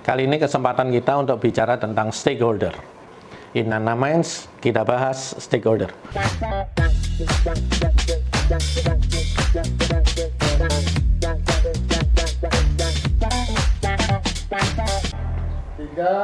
Kali ini kesempatan kita untuk bicara tentang stakeholder. In Nana Minds, kita bahas stakeholder. Tiga,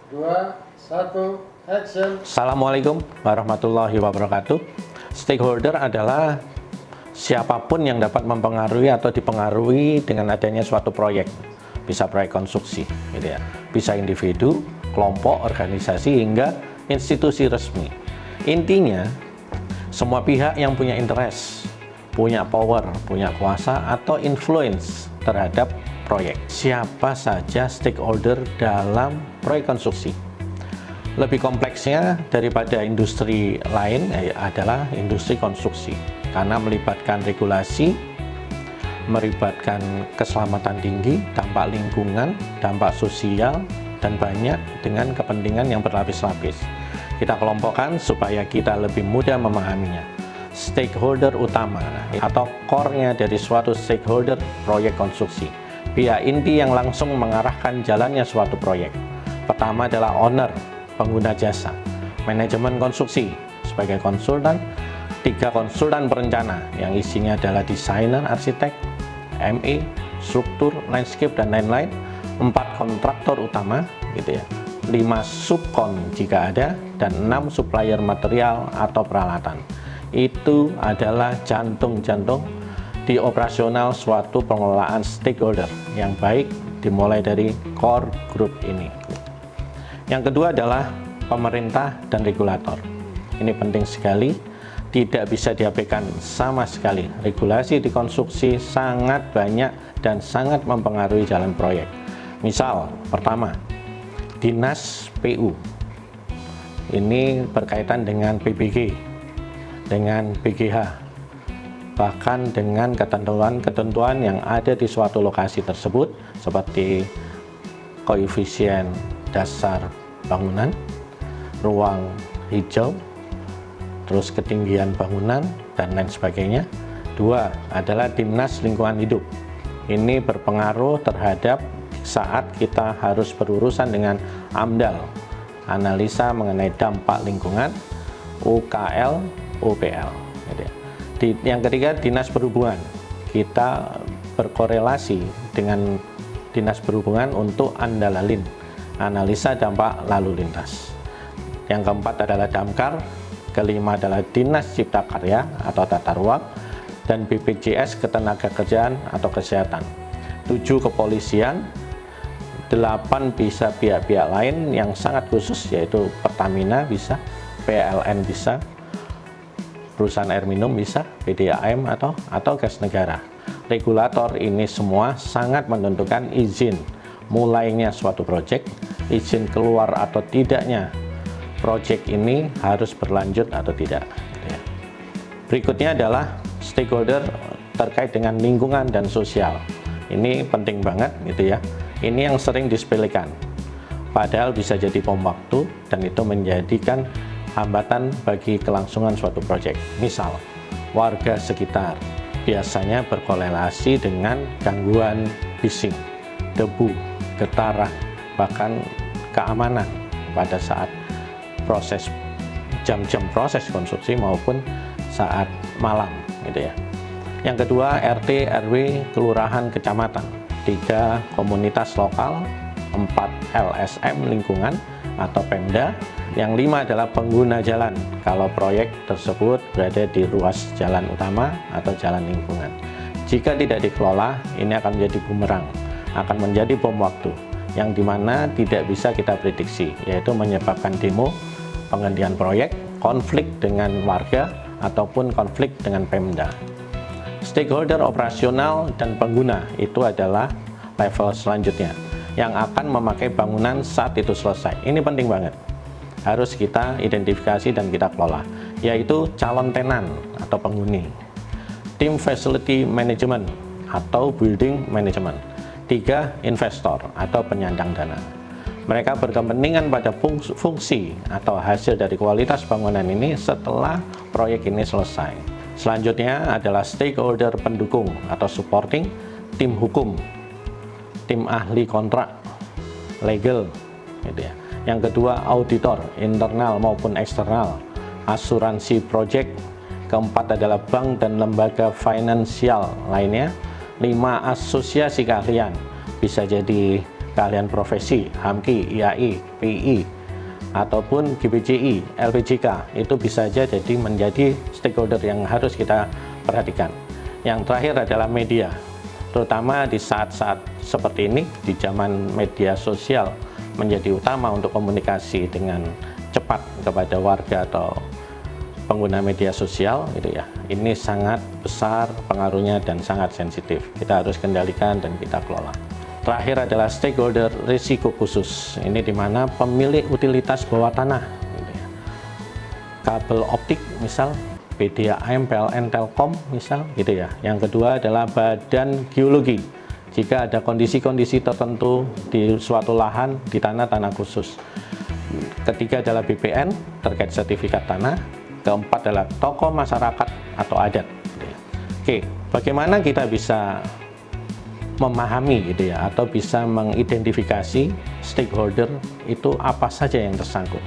dua, satu, action. Assalamualaikum warahmatullahi wabarakatuh. Stakeholder adalah siapapun yang dapat mempengaruhi atau dipengaruhi dengan adanya suatu proyek. Bisa proyek konstruksi, gitu ya. Bisa individu, kelompok, organisasi, hingga institusi resmi. Intinya, semua pihak yang punya interest, punya power, punya kuasa, atau influence terhadap proyek. Siapa saja stakeholder dalam proyek konstruksi? Lebih kompleksnya daripada industri lain adalah industri konstruksi, karena melibatkan regulasi, melibatkan keselamatan tinggi, dampak lingkungan, dampak sosial, dan banyak dengan kepentingan yang berlapis-lapis. Kita kelompokkan supaya kita lebih mudah memahaminya. Stakeholder utama atau core-nya dari suatu stakeholder proyek konstruksi, pihak inti yang langsung mengarahkan jalannya suatu proyek. Pertama adalah owner, pengguna jasa, manajemen konstruksi sebagai konsultan, 3 konsultan perencana yang isinya adalah desainer, arsitek, ME, struktur, landscape, dan lain-lain, 4 kontraktor utama, gitu ya, 5 subkon jika ada, dan 6 supplier material atau peralatan. Itu adalah jantung-jantung di operasional suatu pengelolaan stakeholder yang baik, dimulai dari core group ini. Yang kedua adalah pemerintah dan regulator. Ini penting sekali, tidak bisa diabaikan sama sekali. Regulasi di konstruksi sangat banyak dan sangat mempengaruhi jalan proyek. Misal, pertama, Dinas PU. Ini berkaitan dengan PBG, dengan BGH, bahkan dengan ketentuan-ketentuan yang ada di suatu lokasi tersebut, seperti koefisien dasar bangunan, ruang hijau, terus ketinggian bangunan, dan lain sebagainya. 2 adalah Dinas Lingkungan Hidup. Ini berpengaruh terhadap saat kita harus berurusan dengan AMDAL, analisa mengenai dampak lingkungan, UKL, UPL. Yang ketiga, Dinas Perhubungan. Kita berkorelasi dengan Dinas Perhubungan untuk ANDALALIN, analisa dampak lalu lintas. Yang keempat adalah Damkar, kelima adalah Dinas Cipta Karya atau Tata Ruang, dan BPJS Ketenagakerjaan atau Kesehatan. 7 Kepolisian, 8 bisa pihak-pihak lain yang sangat khusus, yaitu Pertamina bisa, PLN bisa, perusahaan air minum bisa, PDAM atau gas negara. Regulator ini semua sangat menentukan izin mulainya suatu proyek, izin keluar atau tidaknya proyek ini harus berlanjut atau tidak. Berikutnya adalah stakeholder terkait dengan lingkungan dan sosial. Ini penting banget, gitu ya. Ini yang sering disepelekan, padahal bisa jadi bom waktu dan itu menjadikan hambatan bagi kelangsungan suatu proyek. Misal, warga sekitar biasanya berkorelasi dengan gangguan bising, debu, getaran, bahkan keamanan pada saat proses jam-jam proses konstruksi maupun saat malam, gitu ya. Yang kedua, RT, RW, kelurahan, kecamatan. 3 komunitas lokal, 4 LSM lingkungan atau Pemda. Yang 5 adalah pengguna jalan kalau proyek tersebut berada di ruas jalan utama atau jalan lingkungan. Jika tidak dikelola, ini akan menjadi bumerang, akan menjadi bom waktu yang dimana tidak bisa kita prediksi, yaitu menyebabkan demo, penghentian proyek, konflik dengan warga, ataupun konflik dengan Pemda. Stakeholder operasional dan pengguna itu adalah level selanjutnya yang akan memakai bangunan saat itu selesai. Ini penting banget, harus kita identifikasi dan kita kelola, yaitu calon tenan atau penghuni, tim facility management atau building management, 3 investor atau penyandang dana. Mereka berkepentingan pada fungsi atau hasil dari kualitas bangunan ini setelah proyek ini selesai. Selanjutnya adalah stakeholder pendukung atau supporting, tim hukum, tim ahli kontrak, legal, gitu ya. Yang kedua, auditor, internal maupun eksternal, asuransi project. Keempat adalah bank dan lembaga finansial lainnya. 5, asosiasi keahlian, bisa jadi keahlian profesi, HAMKI, IAI, PI, ataupun GBJI, LPJK, itu bisa saja jadi menjadi stakeholder yang harus kita perhatikan. Yang terakhir adalah media, terutama di saat-saat seperti ini, di zaman media sosial menjadi utama untuk komunikasi dengan cepat kepada warga atau pengguna media sosial, gitu ya. Ini sangat besar pengaruhnya dan sangat sensitif. Kita harus kendalikan dan kita kelola. Terakhir adalah stakeholder risiko khusus. Ini dimana pemilik utilitas bawah tanah, gitu ya. Kabel optik, misal PDAM, PLN, Telkom, misal, gitu ya. Yang kedua adalah badan geologi. Jika ada kondisi-kondisi tertentu di suatu lahan di tanah khusus. Ketiga adalah BPN terkait sertifikat tanah. Keempat adalah tokoh masyarakat atau adat. Oke, bagaimana kita bisa memahami, gitu ya, atau bisa mengidentifikasi stakeholder itu apa saja yang tersangkut?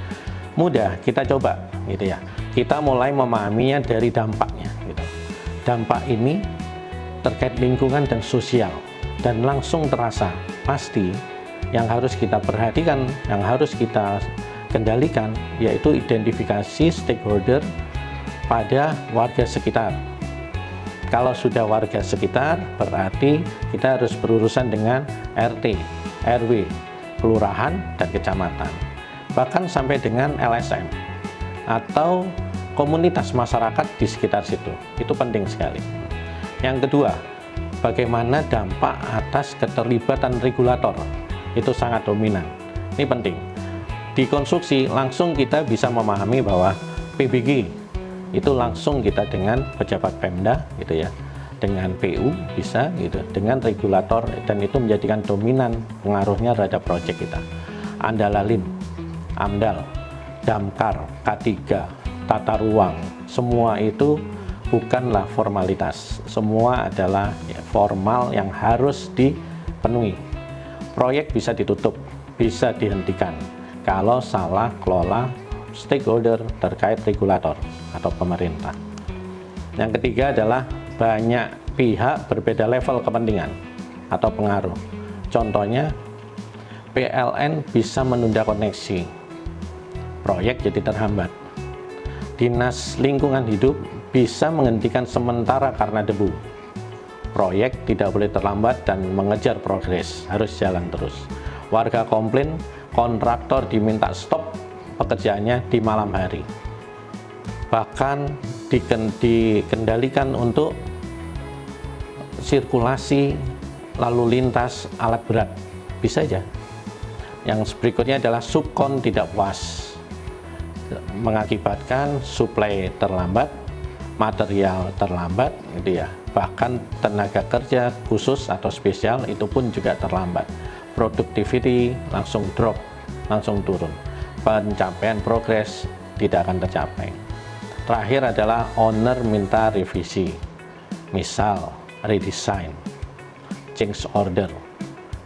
Mudah, kita coba, gitu ya. Kita mulai memahaminya dari dampaknya, gitu. Dampak ini terkait lingkungan dan sosial dan langsung terasa. Pasti yang harus kita perhatikan, yang harus kita kendalikan, yaitu identifikasi stakeholder pada warga sekitar. Kalau sudah warga sekitar, berarti kita harus berurusan dengan RT, RW, kelurahan, dan kecamatan. Bahkan sampai dengan LSM atau komunitas masyarakat di sekitar situ. Itu penting sekali. Yang kedua, bagaimana dampak atas keterlibatan regulator. Itu sangat dominan. Ini penting. Di konstruksi langsung kita bisa memahami bahwa PBG itu langsung kita dengan pejabat Pemda, gitu ya, dengan PU bisa, gitu, dengan regulator, dan itu menjadikan dominan pengaruhnya terhadap proyek kita. Andalalim, AMDAL, Damkar, K3, tata ruang, semua itu bukanlah formalitas, semua adalah formal yang harus dipenuhi. Proyek bisa ditutup, bisa dihentikan kalau salah kelola stakeholder terkait regulator atau pemerintah. Yang ketiga adalah banyak pihak berbeda level kepentingan atau pengaruh. Contohnya, PLN bisa menunda koneksi, proyek jadi terhambat. Dinas Lingkungan Hidup bisa menghentikan sementara karena debu. Proyek tidak boleh terlambat dan mengejar progres, harus jalan terus. Warga komplain, kontraktor diminta stop pekerjaannya di malam hari. Bahkan dikendalikan untuk sirkulasi lalu lintas alat berat. Bisa aja. Yang berikutnya adalah subkon tidak puas, mengakibatkan suplai terlambat, material terlambat, gitu ya. Bahkan tenaga kerja khusus atau spesial itu pun juga terlambat. Productivity langsung drop, langsung turun. Pencapaian progres tidak akan tercapai. Terakhir adalah owner minta revisi, misal redesign, change order,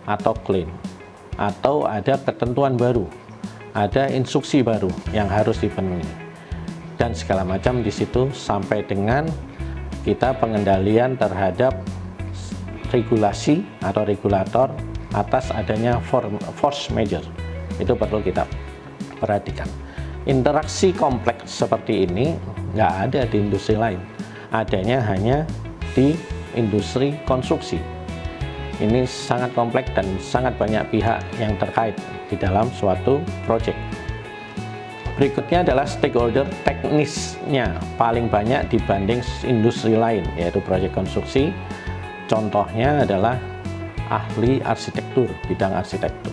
atau claim, atau ada ketentuan baru, ada instruksi baru yang harus dipenuhi, dan segala macam di situ, sampai dengan kita pengendalian terhadap regulasi atau regulator atas adanya force major. Itu perlu kita perhatikan. Interaksi kompleks seperti ini nggak ada di industri lain, adanya hanya di industri konstruksi. Ini sangat kompleks dan sangat banyak pihak yang terkait di dalam suatu proyek. Berikutnya adalah stakeholder teknisnya paling banyak dibanding industri lain, yaitu proyek konstruksi. Contohnya adalah ahli arsitektur, bidang arsitektur.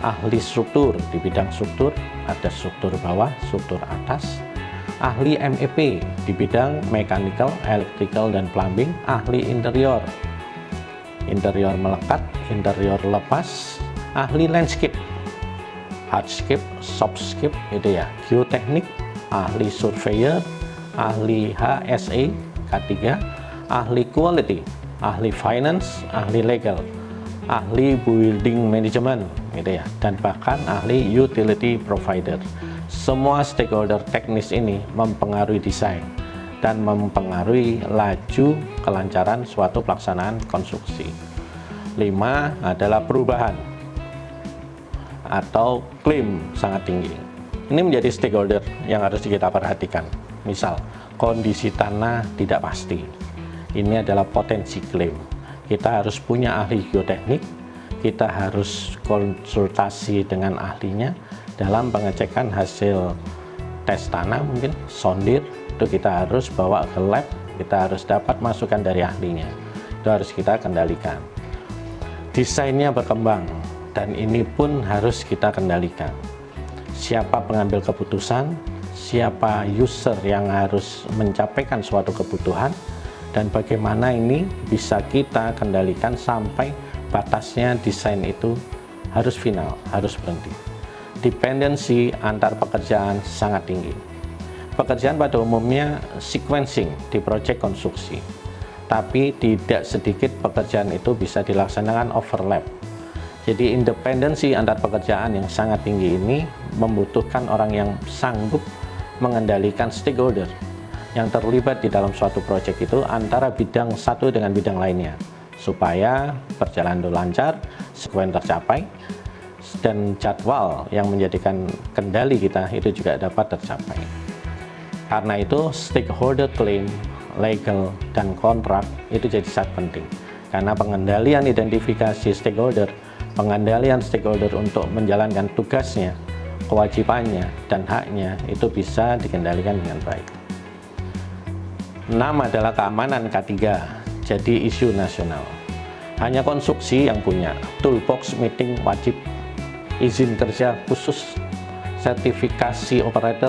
Ahli struktur, di bidang struktur ada struktur bawah, struktur atas. Ahli MEP di bidang mechanical, electrical, dan plumbing. Ahli interior, interior melekat, interior lepas. Ahli landscape, hardscape, softscape, itu ya. Geoteknik, ahli surveyor, ahli HSE K3, ahli quality, ahli finance, ahli legal, ahli building management, gitu ya, dan bahkan ahli utility provider. Semua stakeholder teknis ini mempengaruhi desain dan mempengaruhi laju kelancaran suatu pelaksanaan konstruksi. 5 adalah perubahan atau klaim sangat tinggi. Ini menjadi stakeholder yang harus kita perhatikan. Misal, kondisi tanah tidak pasti. Ini adalah potensi klaim. Kita harus punya ahli geoteknik, kita harus konsultasi dengan ahlinya dalam pengecekan hasil tes tanah, mungkin sondir, itu kita harus bawa ke lab, kita harus dapat masukan dari ahlinya. Itu harus kita kendalikan. Desainnya berkembang, dan ini pun harus kita kendalikan. Siapa pengambil keputusan, siapa user yang harus mencapaikan suatu kebutuhan, dan bagaimana ini bisa kita kendalikan sampai batasnya desain itu harus final, harus berhenti. Dependensi antar pekerjaan sangat tinggi. Pekerjaan pada umumnya sequencing di proyek konstruksi, tapi tidak sedikit pekerjaan itu bisa dilaksanakan overlap. Jadi independensi antar pekerjaan yang sangat tinggi ini membutuhkan orang yang sanggup mengendalikan stakeholder yang terlibat di dalam suatu proyek itu antara bidang satu dengan bidang lainnya, supaya perjalanan lancar, sekuen tercapai, dan jadwal yang menjadikan kendali kita itu juga dapat tercapai. Karena itu stakeholder claim, legal, dan kontrak itu jadi sangat penting, karena pengendalian identifikasi stakeholder, pengendalian stakeholder untuk menjalankan tugasnya, kewajibannya, dan haknya itu bisa dikendalikan dengan baik. 6 adalah keamanan K3, jadi isu nasional. Hanya konstruksi yang punya toolbox meeting wajib, izin kerja khusus, sertifikasi operator,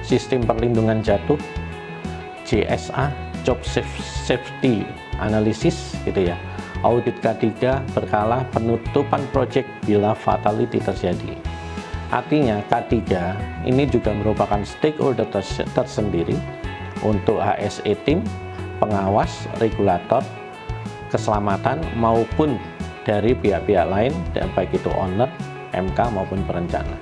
sistem perlindungan jatuh, JSA, job safety analysis gitu ya. Audit K3 berkala penutupan proyek bila fatality terjadi. Artinya K3 ini juga merupakan stakeholder tersendiri untuk HSE tim, pengawas, regulator, keselamatan maupun dari pihak-pihak lain, dan baik itu owner, MK maupun perencana.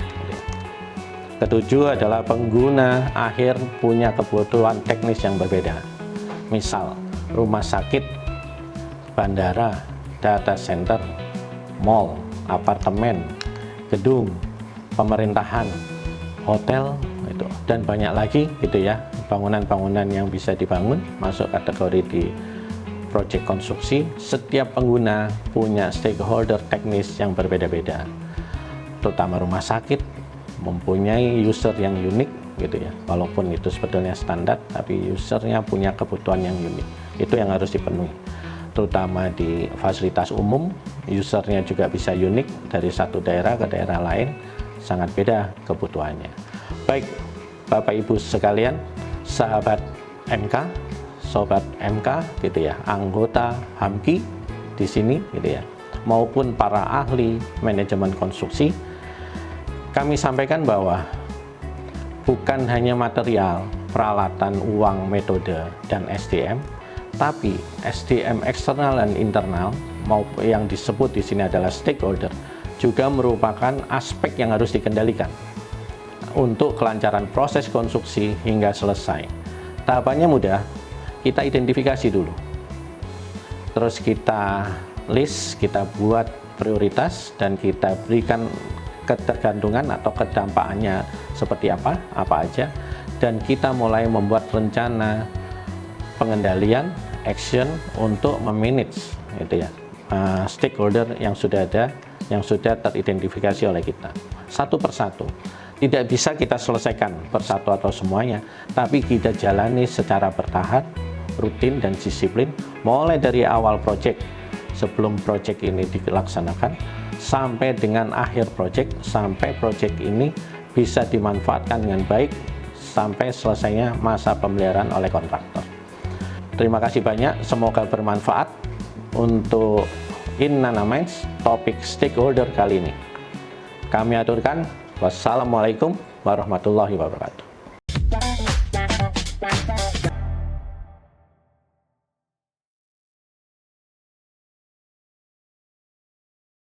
Ketujuh adalah pengguna akhir punya kebutuhan teknis yang berbeda. Misal, rumah sakit, bandara, data center, mall, apartemen, gedung, pemerintahan, hotel, itu, dan banyak lagi gitu ya, bangunan-bangunan yang bisa dibangun masuk kategori di proyek konstruksi. Setiap pengguna punya stakeholder teknis yang berbeda-beda, terutama rumah sakit mempunyai user yang unik gitu ya, walaupun itu sebetulnya standar, tapi usernya punya kebutuhan yang unik, itu yang harus dipenuhi. Terutama di fasilitas umum, usernya juga bisa unik dari satu daerah ke daerah lain, sangat beda kebutuhannya. Baik Bapak Ibu sekalian, sahabat MK, sobat MK gitu ya, anggota HAMKI di sini gitu ya, maupun para ahli manajemen konstruksi, kami sampaikan bahwa bukan hanya material, peralatan, uang, metode, dan SDM, tapi SDM eksternal dan internal maupun yang disebut di sini adalah stakeholder juga merupakan aspek yang harus dikendalikan untuk kelancaran proses konstruksi hingga selesai. Tahapannya mudah, kita identifikasi dulu, terus kita list, kita buat prioritas, dan kita berikan ketergantungan atau kedampakannya seperti apa aja, dan kita mulai membuat rencana pengendalian, action untuk memanage gitu ya, stakeholder yang sudah ada, yang sudah teridentifikasi oleh kita satu persatu. Tidak bisa kita selesaikan persatu atau semuanya, tapi kita jalani secara bertahap, rutin, dan disiplin, mulai dari awal proyek sebelum proyek ini dilaksanakan sampai dengan akhir proyek, sampai proyek ini bisa dimanfaatkan dengan baik sampai selesainya masa pemeliharaan oleh kontraktor. Terima kasih banyak, semoga bermanfaat untuk Innana Minds topik stakeholder kali ini. Kami aturkan, wassalamualaikum warahmatullahi wabarakatuh.